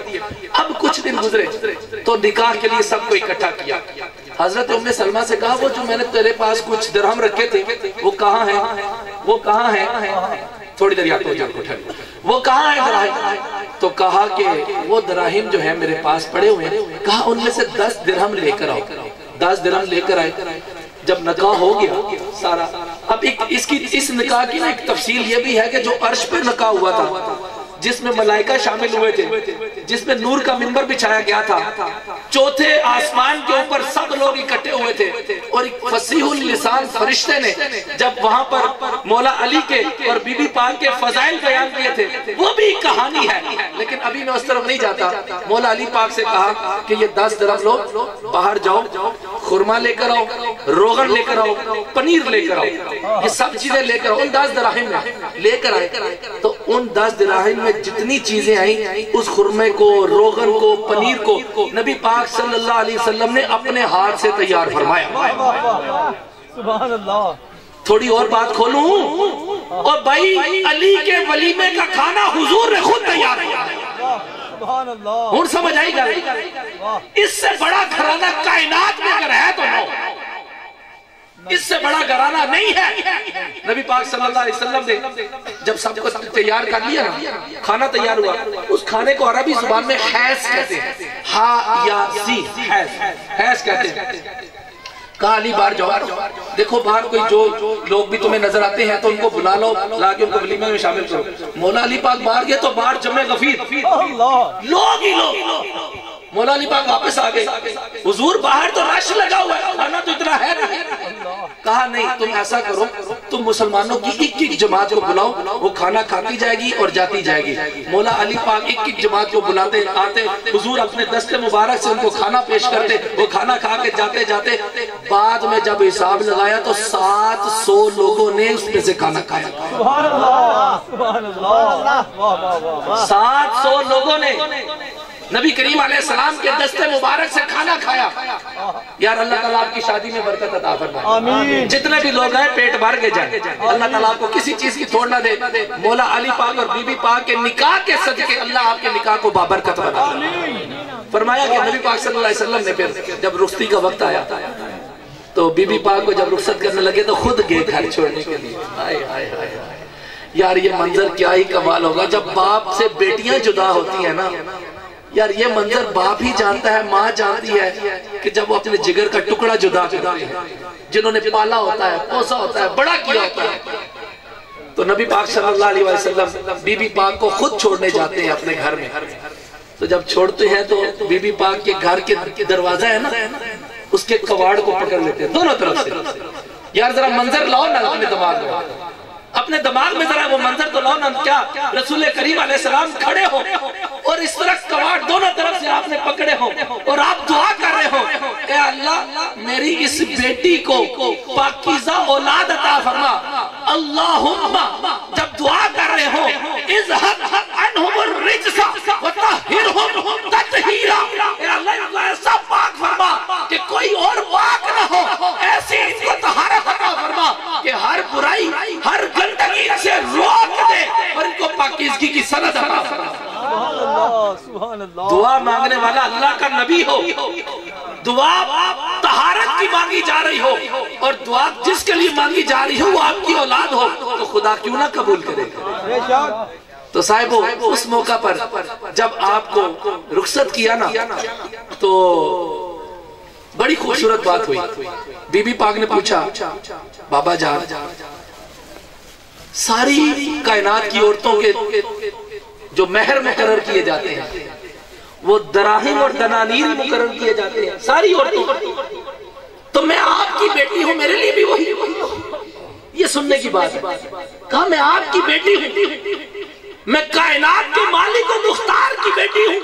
اب کچھ دن گزرے تو نکاح کے لیے سب کو اکٹھا کیا۔ حضرت ام سلمہ سے کہا وہ جو میں نے تیرے پاس کچھ درہم رکھے تھے وہ کہاں ہیں، وہ کہاں ہیں، تھوڑی دیر یاد ہو جان کو ٹھہر، وہ کہاں ہیں دراہم؟ تو کہا کہ وہ دراہم جو ہیں میرے پاس پڑے ہوئے ہیں، کہا ان میں سے 10 درہم لے کر آؤ، 10 درہم لے کر آئے۔ جب نکاح ہو گیا سارا، اب اس نکاح کی نا ایک تفصیل یہ بھی ہے کہ جو عرش پر نکاح ہوا تھا جس میں ملائکہ شامل ہوئے تھے، جس میں نور کا منبر بچھایا گیا تھا، چوتھے آسمان کے اوپر سب لوگ اکٹھے ہوئے تھے اور ایک فصیح اللسان فرشتے نے جب وہاں پر مولا علی کے اور بی بی پاک کے فضائل بیان کیے تھے، وہ بھی ایک کہانی ہے لیکن ابھی میں اس طرف نہیں جاتا۔ مولا علی پاک سے کہا کہ یہ 10 درہم لو، باہر جاؤ، خرما لے کر آؤ، روغن لے کر آؤ، پنیر لے کر آؤ، یہ سب چیزیں لے کر آؤ۔ ان 10 درہم میں لے کر آئے تو ان 10 درہم میں جتنی چیزیں آئیں اس خرمے کو، روغن کو، پنیر کو نبی پاک صلی اللہ علیہ وسلم نے اپنے ہاتھ سے تیار فرمایا۔ سبحان اللہ۔ تھوڑی اور بات کھولوں، اور بھائی علی کے ولیمے کا کھانا حضور نے خود تیار کیا۔ سبحان اللہ۔ ہوں سمجھ آئی گا، اس سے بڑا گھرانہ کائنات میں اگر ہے تو نو، اس سے بڑا گھرانہ نہیں ہے۔ نبی پاک صلی اللہ علیہ وسلم نے جب سب کو تیار کر لیا نا، کھانا تیار ہوا، اس کھانے کو عربی زبان میں حیث کہتے ہیں، ہا یا سی، حیث کہتے ہیں۔ کہا علی باہر جاؤ، دیکھو باہر کوئی جو لوگ بھی تمہیں نظر آتے ہیں تو ان کو بلا لو، لا کے ان کو ولیمے میں شامل کرو۔ مولا علی پاک باہر گئے تو باہر جمع غفیر، لوگ ہی لوگ، مولا علی پاک واپس آ گئے. حضور باہر تو رش لگا ہوا ہے, کھانا تو اتنا ہے نا. کہا نہیں, تم ایسا کرو, تم مسلمانوں کی ایک ایک جماعت کو بلاؤ, وہ کھانا کھاتی جائے گی اور جاتی جائے گی. مولا علی پاک ایک ایک جماعت کو بلاتے آتے, حضور اپنے دست مبارک سے ان کو کھانا پیش کرتے, وہ کھانا کھا کے جاتے جاتے بعد میں جب حساب لگایا تو 700 لوگوں نے اس میں سے کھانا کھایا. سبحان اللہ, سبحان اللہ. 700 لوگوں نے نبی کریم علیہ السلام کے دست مبارک سے کھانا کھایا. یار اللہ تعالیٰ آپ کی شادی میں برکت عطا فرمائے. آمین. جتنے بھی لوگ ہیں پیٹ بھر کے جائیں, اللہ تعالیٰ آپ کو کسی چیز کی تھوڑ نہ دے. مولا علی پاک اور بی بی پاک کے نکاح کے صدقے اللہ آپ کے نکاح کو بابرکت بنا. فرمایا کہ نبی پاک صلی اللہ علیہ وسلم نے پھر جب رخصتی کا وقت آیا تو بی بی پاک کو جب رخصت کرنے لگے تو خود گئے گھر چھوڑنے کے لیے. آئے آئے آئے. یار یہ منظر کیا ہی کمال ہوگا جب باپ سے بیٹیاں جدا ہوتی ہیں نا. یار یہ منظر باپ ہی جانتا ہے, ماں جانتی ہے کہ جب وہ اپنے جگر کا ٹکڑا جدا کرتے ہیں, جنہوں نے پالا ہوتا ہے, پوسا ہوتا ہے, بڑا کیا ہوتا ہے. تو نبی پاک صلی اللہ علیہ وسلم بی بی پاک کو خود چھوڑنے جاتے ہیں اپنے گھر میں. تو جب چھوڑتے ہیں تو بی بی پاک کے گھر کے دروازہ ہے نا, اس کے کواڑ کو پکڑ لیتے ہیں دونوں طرف سے. یار ذرا منظر لاؤ نا اپنے دماغ میں, اپنے دماغ میں ذرا وہ منظر تو لاؤ نا. کیا رسول کریم علیہ السلام کھڑے ہو اور اس طرح کواڑ دونوں طرف سے آپ نے پکڑے ہو اور آپ دعا کر رہے ہو, اے اللہ میری اس بیٹی کو پاکیزہ اولاد عطا فرما. اللہم, جب دعا کر رہے ہو, اذہب عنہم الرجس وطہرہم تطہیرا, اے اللہ ان کو ایسا پاک فرما کہ کوئی اور پاک نہ ہو, ایسی ان کو طہارت عطا فرما کہ ہر برائی ہر گندگی سے روک دے اور ان کو پاکیزگی کی سند عطا فرما. سبحان اللہ, سبحان اللہ. دعا مانگنے والا اللہ کا نبی ہو, دعا طہارت کی مانگی جا رہی ہو اور دعا جس کے لیے مانگی جا رہی ہو وہ آپ کی اولاد ہو, تو خدا کیوں نہ قبول کرے گا. بے شک. تو صاحبو اس موقع پر جب آپ کو رخصت کیا نا تو بڑی خوبصورت بات ہوئی. بی بی پاک نے پوچھا, بابا جان ساری کائنات کی عورتوں کے جو مہر مقرر کیے جاتے ہیں وہ دراہم اور دنانیر مقرر کیے جاتے ہیں ساری عورتوں, تو میں آپ کی بیٹی ہوں, میرے لیے بھی وہی. یہ سننے کی بات ہے. کہا میں آپ کی بیٹی ہوں, میں کائنات کے مالک و مختار کی بیٹی ہوں,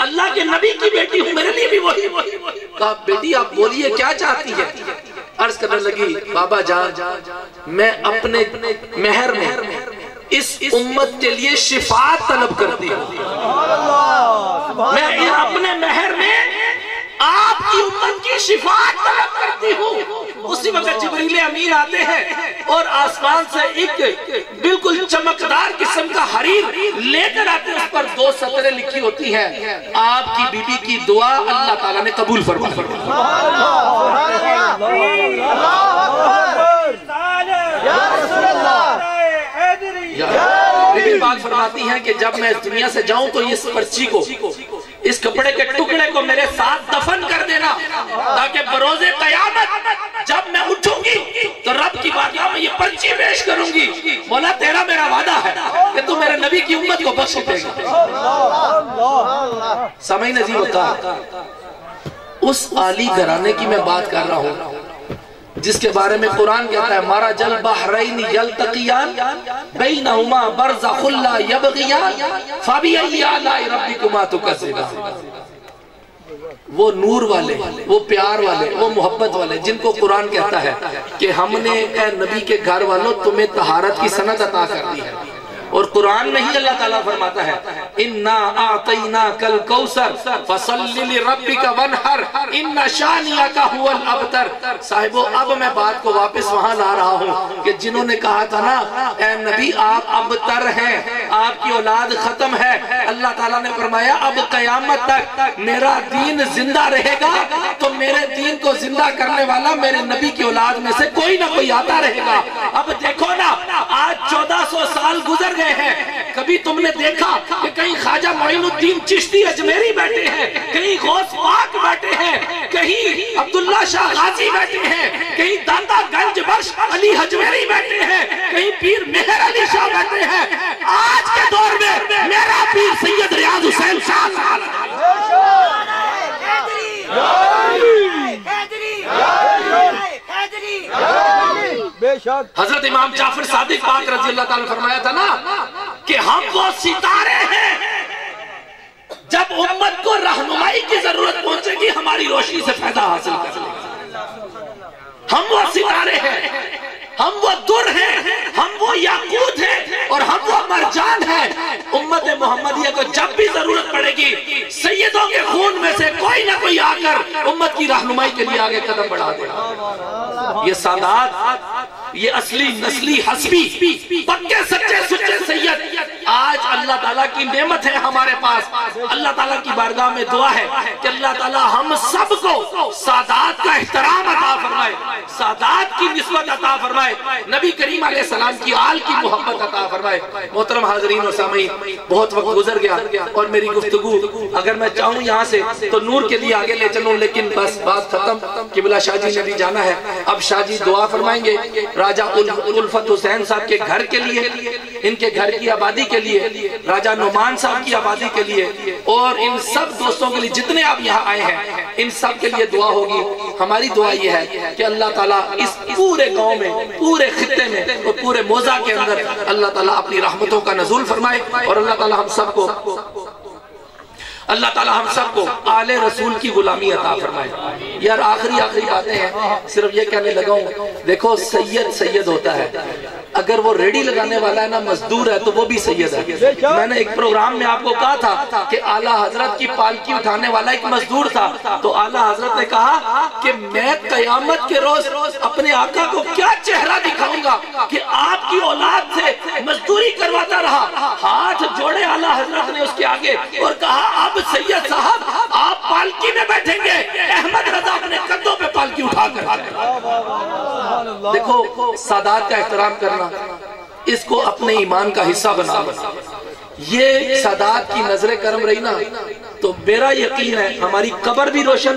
اللہ کے نبی کی بیٹی ہوں, میرے لیے بھی وہی. کہا بیٹی آپ بولیے کیا چاہتی ہے. عرض کرنے لگی, بابا جان میں اپنے مہر میں اس امت کے لیے شفاعت طلب کرتی ہوں. میں اپنے مہر میں آپ کی امت کی شفاعت طلب کرتی ہوں. اسی وقت جبریل امین آتے ہیں اور آسمان سے ایک بالکل چمکدار قسم کا حریر لے کر آتے ہیں, اس پر 2 سطریں لکھی ہوتی ہیں, آپ کی بی بی کی دعا اللہ تعالیٰ نے قبول فرمائی. بی بی پاک فرماتی ہیں کہ جب میں اس دنیا سے جاؤں تو اس پرچی کو, اس کپڑے کے ٹکڑے کو میرے ساتھ دفن کر دینا, تاکہ بروز قیامت جب میں اٹھوں گی تو رب کی بارگاہ میں یہ پرچی پیش کروں گی, مولا تیرا میرا وعدہ ہے کہ تو میرے نبی کی امت کو بخش دے گا. سامعین عزیز وقار, اس عالی گھرانے کی میں بات کر رہا ہوں جس کے بارے میں قرآن کہتا ہے, مارا جل بحرین یلتقیان بینہما برزخ لا یبغیان فبأی آلاء ربکما تکذبان. وہ نور والے, وہ پیار والے, وہ محبت والے جن کو قرآن کہتا ہے کہ ہم نے اے نبی کے گھر والوں تمہیں طہارت کی سند عطا کر دی ہے. اور قرآن میں ہی اللہ تعالیٰ فرماتا ہے, اِنَّا أَعْطَيْنَاكَ الْكَوْثَرَ فَصَلِّ لِرَبِّكَ وَانْحَرْ إِنَّ شَانِئَكَ هُوَ الْأَبْتَرُ. صاحبو اب میں بات کو واپس وہاں لا رہا ہوں کہ جنہوں نے کہا تھا نا اے نبی آپ ابتر ہیں, آپ کی اولاد ختم ہے, اللہ تعالیٰ نے فرمایا اب قیامت تک میرا دین زندہ رہے گا, تو میرے دین کو زندہ کرنے والا میرے نبی کی اولاد میں سے کوئی نہ کوئی آتا رہے گا. اب دیکھو نا آج 1400 سال گزر گئے ہیں, کبھی تم نے دیکھا کہ کہیں خواجہ معین الدین چشتی اجمیری بیٹھے ہیں, کہیں غوث پاک بیٹھے ہیں, کہیں عبداللہ شاہ غازی بیٹھے ہیں, کہیں داتا گنج بخش علی اجمیری بیٹھے ہیں, کہیں پیر مہر علی شاہ بیٹھے ہیں. آج کے دور میں میرا پیر سید ریاض حسین شاہ حضرت امام جعفر صادق پاک رضی اللہ تعالیٰ نے فرمایا تھا نا کہ ہم وہ ستارے ہیں جب امت کو رہنمائی کی ضرورت پہنچے گی ہماری روشنی سے فائدہ حاصل کر لیں گے. ہم وہ ستارے ہیں، ہم وہ در ہیں، ہم وہ یاقوت ہیں اور ہم وہ مرجان ہیں. امت محمدیہ کو جب بھی ضرورت پڑے گی سیدوں کے خون میں سے کوئی نہ کوئی آ کر امت کی رہنمائی کے لیے آگے قدم بڑھا دے گا. یہ سادات، یہ اصلی نسلی حسبی پکے سچے سچے سید آج اللہ تعالیٰ کی نعمت ہے ہمارے پاس. اللہ تعالیٰ کی بارگاہ میں دعا ہے کہ اللہ تعالیٰ ہم سب کو سادات کا احترام عطا فرمائے، سادات کی نسبت عطا فرمائے، نبی کریم علیہ السلام کی آل کی محبت عطا فرمائے. محترم حاضرین اور سامعین، بہت وقت گزر گیا اور میری گفتگو اگر میں چاہوں یہاں سے تو نور کے لیے آگے لے چلوں، لیکن بس بات ختم. قبلہ شاہ جی نے بھی جانا ہے. اب شاہ جی دعا فرمائیں گے راجہ الفت حسین صاحب کے گھر کے لیے، ان کے گھر کی آبادی کے لیے، راجہ نعمان صاحب کی آبادی کے لیے اور ان سب دوستوں کے لیے جتنے آپ یہاں آئے ہیں ان سب کے لیے دعا ہوگی. ہماری دعا یہ ہے کہ اللہ تعالیٰ اس پورے گاؤں میں، پورے خطے میں اور پورے موضع کے اندر اللہ تعالیٰ اپنی رحمتوں کا نزول فرمائے اور اللہ تعالیٰ ہم سب کو آل رسول کی غلامی عطا فرمائے. یار آخری باتیں ہیں، صرف یہ کہنے لگا ہوں، دیکھو سید ہوتا ہے. اگر وہ ریڈی لگانے والا ہے نا مزدور ہے تو وہ بھی سید ہے. میں نے ایک پروگرام میں آپ کو کہا تھا کہ اعلیٰ حضرت کی پالکی اٹھانے والا ایک مزدور تھا، تو اعلیٰ حضرت نے کہا کہ میں قیامت کے روز اپنے آقا کو کیا چہرہ دکھاؤں گا کہ آپ کی اولاد سے مزدوری کرواتا رہا. ہاتھ جوڑے اعلیٰ حضرت نے اس کے آگے اور کہا اب سید صاحب آپ پالکی میں بیٹھیں گے، احمد رضا اپنے قدوں پہ پالکی اٹھا کر آئے. دیکھو سادات کا احترام کرنا، اس کو اپنے ایمان کا حصہ بنانا. یہ سادات کی نظر کرم رہی نا تو میرا یقین ہے ہماری قبر بھی روشن،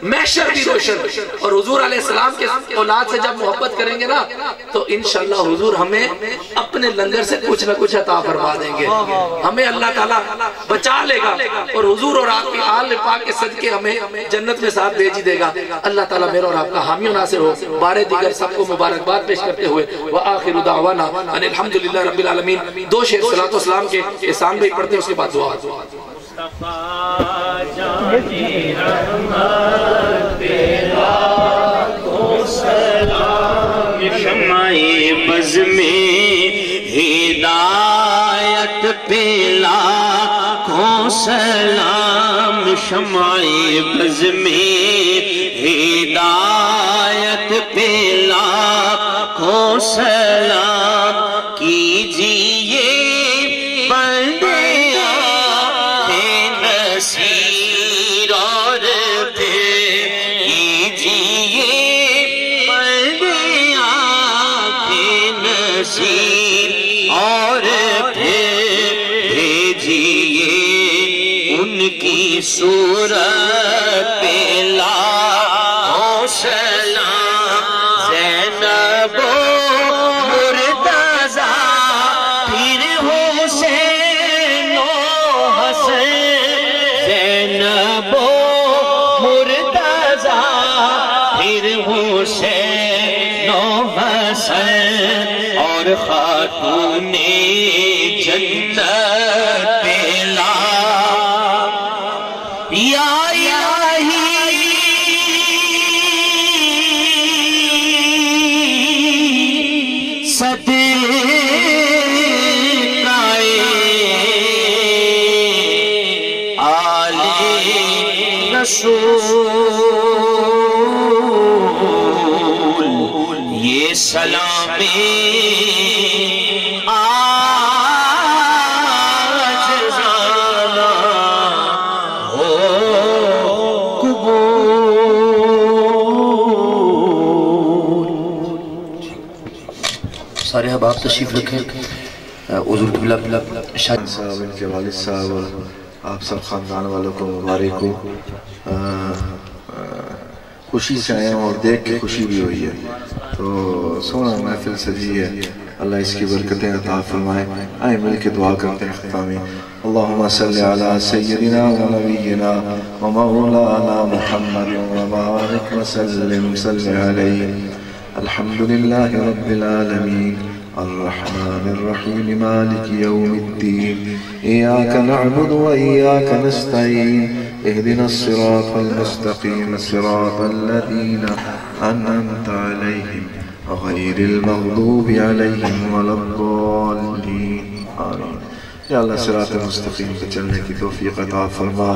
محشر بھی روشن. اور حضور علیہ السلام کے اولاد سے جب محبت کریں گے نا تو انشاءاللہ حضور ہمیں اپنے لنگر سے کچھ نہ کچھ عطا فرما دیں گے. ہمیں اللہ تعالیٰ بچا لے گا اور حضور اور آپ کی آل پاک کے صدقے ہمیں جنت میں ساتھ بھیج دے گا. اللہ تعالیٰ میرا اور آپ کا حامی و ناصر ہو. بارے دیگر سب کو مبارکباد پیش کرتے ہوئے وآخر دعوانا ان الحمدللہ رب العالمین. دو شعر صلاۃ و سلام کے احسان بھائی پڑھتے ہیں، اس کے بعد دعا. مصطفیٰ جانی رحمت پیلا کو سلام، شمع بز میں ہدایت پیلا کو سلام، شمع بز میں ہدایت پیلا کو سلام. کیجیے نصیر اور پھر کیجیے پردے آنکھیں نصیر اور پھر بھیجیے ان کی صورت پہ لاکھوں سلام. زینب مرتضیٰ پھر حسین و حسن، زینب مرتضیٰ پھر حسین و حسن اور خاتون جنت پیلا. یا الہی صدقہ آل رسول، یہ سلام سارے احباب تشریف رکھیں. حضور قبلہ شاہد صاحب، ان کے والد صاحب اور آپ سب خاندان والوں کو مبارک ہو. خوشی سے آئے ہیں اور دیکھ کے خوشی بھی ہوئی ہے. تو سونا محفل سجی ہے، اللہ اس کی برکتیں عطا فرمائے. آئیں مل کے دعا کرتے ہیں ختامی. اللہم صلی علی سیدنا و نبینا و مولانا محمد و بارک وسلم صلی علیہ Alhamdulillahi Rabbil Alameen الرحمن الرحيم مالك يوم الدين إياك نعبد وإياك نستعين اهدنا الصراط المستقيم صراط الذين أنعمت عليهم غير المغضوب عليهم ولا الضالين آمين یا اللہ صراط مستقیم پہ چلنے کی توفیق عطا فرما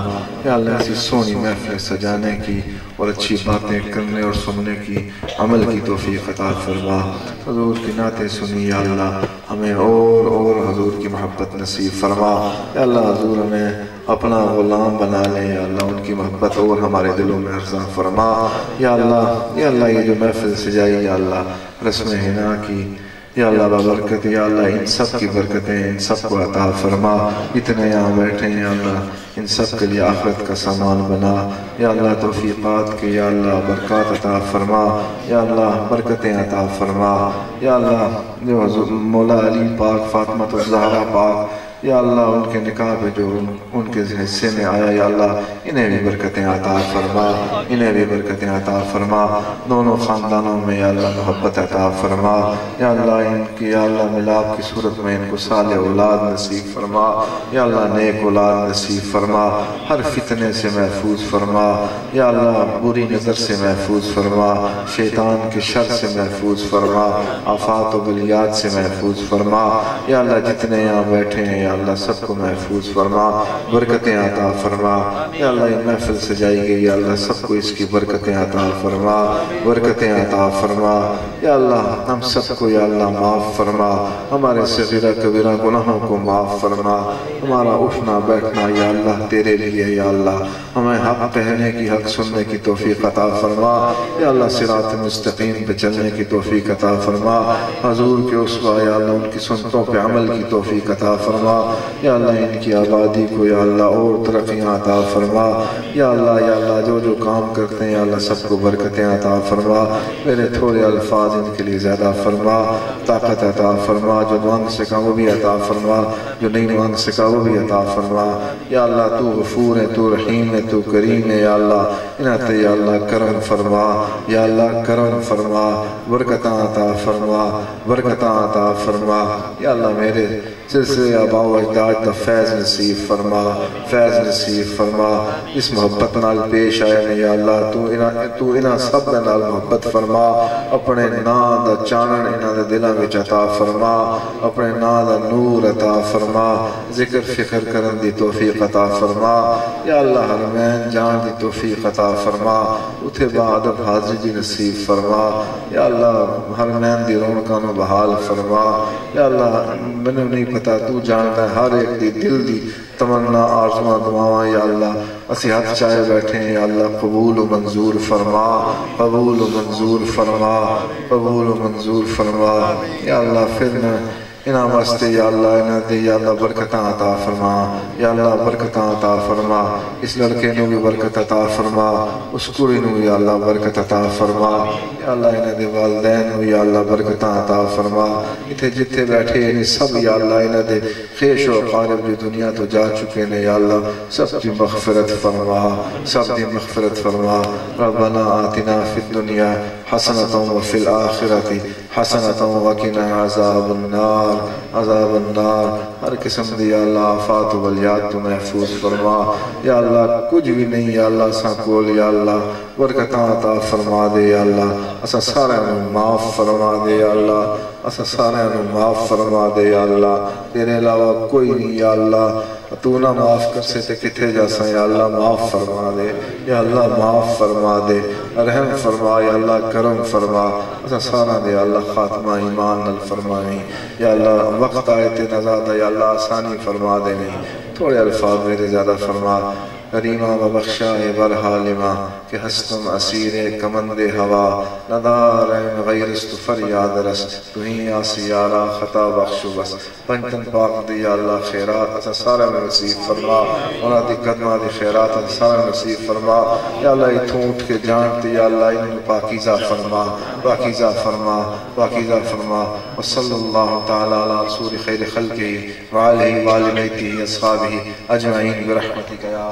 یا اللہ ایسی سونی محفل سجانے کی اور اچھی باتیں کرنے اور سننے کی عمل کی توفیق عطا فرما حضور کی نعتیں سنی یا اللہ ہمیں اور حضور کی محبت نصیب فرما یا اللہ حضور ہمیں اپنا غلام بنا لیں یا اللہ ان کی محبت اور ہمارے دلوں میں ارزاں فرما یا اللہ یہ جو محفل سجائی یا اللہ رسم حنا کی یا اللہ بابرکت یا اللہ ان سب کی برکتیں ان سب کو عطا فرما اتنے یہاں بیٹھے ہیں یا اللہ ان سب کے لیے آخرت کا سامان بنا یا اللہ توفیقات کے یا اللہ برکات عطا فرما یا اللہ برکتیں عطا فرما یا اللہ جو حضور مولا علی پاک فاطمہ الزہرا پاک یا اللہ ان کے نکاح پہ جو ان کے حصے میں آیا یا اللہ انہیں بھی برکتیں عطا فرما انہیں بھی برکتیں عطا فرما دونوں خاندانوں میں یا اللہ محبت عطا فرما یا اللہ ان کی یا اللہ ملاب کی صورت میں ان کو صالح اولاد نصیب فرما یا اللہ نیک اولاد نصیب فرما ہر فتنے سے محفوظ فرما یا اللہ بری نظر سے محفوظ فرما شیطان کے شر سے محفوظ فرما آفات و بلیات سے محفوظ فرما یا اللہ جتنے یہاں بیٹھے ہیں یا اللہ سب کو محفوظ فرما برکتیں عطا فرما یا اللہ یہ محفل سجائی گئی یا اللہ سب کو اس کی برکتیں عطا فرما برکتیں عطا فرما یا اللہ ہم سب کو یا اللہ معاف فرما ہمارے صغیرہ کبیرہ گناہوں کو معاف فرما ہمارا اٹھنا بیٹھنا یا اللہ تیرے لیے یا اللہ ہمیں حق کہنے کی حق سننے کی توفیق عطا فرما یا اللہ صراط مستقیم پہ چلنے کی توفیق عطا فرما حضور کے اسوہ یا اللہ ان کی سنتوں پہ عمل کی توفیق عطا فرما یا اللہ ان کی آبادی کو یا اللہ اور ترقیاں عطا فرما یا اللہ جو کام کرتے ہیں یا اللہ سب کو برکتیں عطا فرما میرے تھوڑے الفاظ ان کے لیے زیادہ فرما طاقت عطا فرما جو مانگ سکا وہ بھی عطا فرما جو نہیں مانگ سکا وہ بھی عطا فرما یا اللہ تو غفور ہے تو رحیم ہے تو کریم ہے یا اللہ انہاں یا اللہ کرم فرما یا اللہ کرم فرما برکتاں عطا فرما برکتاں عطا فرما یا اللہ میرے سلسلے آباء و اجداد دا فیض نصیب فرما فیض نصیب فرما اس محبت نال پیش آئے میں یا اللہ تو انہاں سب نال محبت فرما اپنے نام دا چانن انہاں دا دلہ میں عطا فرما اپنے نام دا نور عطا فرما ذکر فکر کرن دی توفیق عطا فرما یا اللہ حرمین جان دی توفیق عطا فرما اتھے بعدب حاضری جی نصیب فرما یا اللہ حرمین دی رونکانو بحال فرما یا اللہ میں نے نہیں پتا تو جانتا ہے ہر ایک دی دل دی تمنا آرزوان دعاواں یا اللہ اسی ہاتھ چاہے بیٹھے ہیں یا اللہ قبول و منظور فرما قبول و منظور فرما قبول و منظور فرما یا اللہ پھر میں انہاں واسطے یا اللہ انہاں دے یا اللہ برکتاں عطا فرما یا اللہ برکتاں عطا فرما اس لڑکے نو بھی برکت عطا فرما اس کڑی نو یا اللہ برکت عطا فرما یا اللہ انہاں دے والدین نو یا اللہ برکتاں عطا فرما اتھے جتھے بیٹھے انہیں سب یا اللہ انہاں دے خیش و قارب جو دنیا تو جا چکے نے یا اللہ سب دی مغفرت فرما سب دی مغفرت فرما ربنا آتنا فی الدنیا حسنة وفی الآخرة حسنة وقنا عذاب النار ہر قسم دی یا اللہ آفات و بلیات تو محفوظ فرما یا اللہ کچھ بھی نہیں یا اللہ ساکول یا اللہ برکتاں عطا فرما دے یا اللہ اسا سارے انہوں معاف فرما دے یا اللہ اسا سارے انہوں معاف فرما دے یا اللہ تیرے علاوہ کوئی نہیں یا اللہ تو نہ معاف کر سکتے کتھے جیسا یا اللہ معاف فرما دے یا اللہ معاف فرما دے رحم فرما یا اللہ کرم فرما اسا سارا دے یا اللہ خاتمہ ایمان نل فرمائیں یا اللہ وقت آئے تے نزادہ یا اللہ آسانی فرما دے نہیں تھوڑے الفاظ میرے زیادہ فرما کریمہ و بخشائے برحالمہ کہ ہستم اسیر کمند ہوا ندار غیر است فریاد رس تُہیں آسیارہ خطا بخشو بس پنجتن پاک دی یا اللہ خیرات اسا سارا میں نصیب فرما اونا دی قدمہ دی خیرات اسا سارا میں نصیب فرما یا اللہ ای تھونٹ کے جانتی یا اللہ انہوں پاکیزہ فرما پاکیزہ فرما پاکیزہ فرما وصلی اللہ تعالی علی رسول خیر خلقی وعلیہ والمیتی اصحابہ اجمعین برحمتک یا